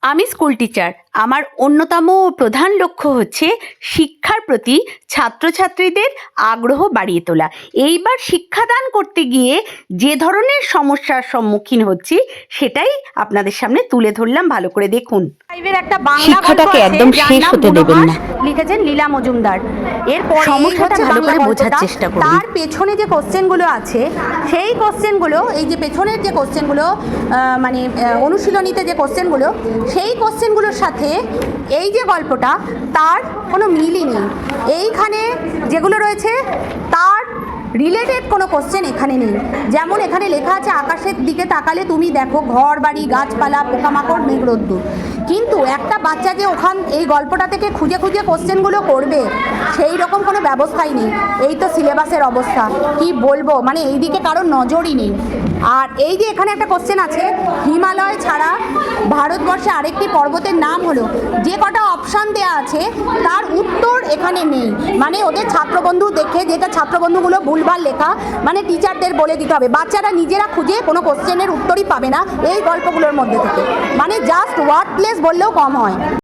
আমি school teacher. আমার অন্যতম প্রধান লক্ষ্য হচ্ছে শিক্ষার প্রতি ছাত্রছাত্রীদের আগ্রহ বাড়িয়ে তোলা। এইবার শিক্ষাদান করতে গিয়ে যে ধরনের সমস্যার সম্মুখীন হচ্ছি সেটাই আপনাদের সামনে তুলে ধরলাম, ভালো করে দেখুন। একটা বাংলা শিক্ষাটাকে একদম শেষ হতে দেবেন না। লিখেছেন লীলা মজুমদার। এরপর সমস্যাটা ভালো করে বোঝার চেষ্টা করুন। তার পেছনে যে কোশ্চেনগুলো আছে সেই কোশ্চেনগুলো, এই যে পেছনের যে কোশ্চেনগুলো মানে অনুশীলনীতে যে কোশ্চেনগুলো, সেই কোশ্চেনগুলোর সাথে এই যে গল্পটা তার কোনো মিলই নেই। এইখানে যেগুলো রয়েছে তার রিলেটেড কোনো কোশ্চেন এখানে নেই। যেমন এখানে লেখা আছে আকাশের দিকে তাকালে তুমি দেখো ঘর বাড়ি গাছপালা পোকামাকড় মেঘ রোদ্দুর, কিন্তু একটা বাচ্চা যে এই গল্পটা থেকে খুঁজে খুঁজে কোশ্চেনগুলো করবে সেই রকম কোনো ব্যবস্থাই নেই। এই তো সিলেবাসের অবস্থা, কি বলবো, মানে এই দিকে কারোর নজরই নেই। আর এই যে এখানে একটা কোশ্চেন আছে, হিমালয় ছাড়া ভারতবর্ষে আরেকটি পর্বতের নাম হলো, যে কটা অপশান দেওয়া আছে তার উত্তর এখানে নেই। মানে ওদের ছাত্রবন্ধু দেখে, যেটা ছাত্রবন্ধুগুলো ভুলভাল লেখা, মানে টিচারদের বলে দিতে হবে। বাচ্চারা নিজেরা খুঁজে কোনো কোশ্চেনের উত্তরই পাবে না এই গল্পগুলোর মধ্যে থেকে। মানে জাস্ট ওয়ার্ডলেস বললেও কম হয়।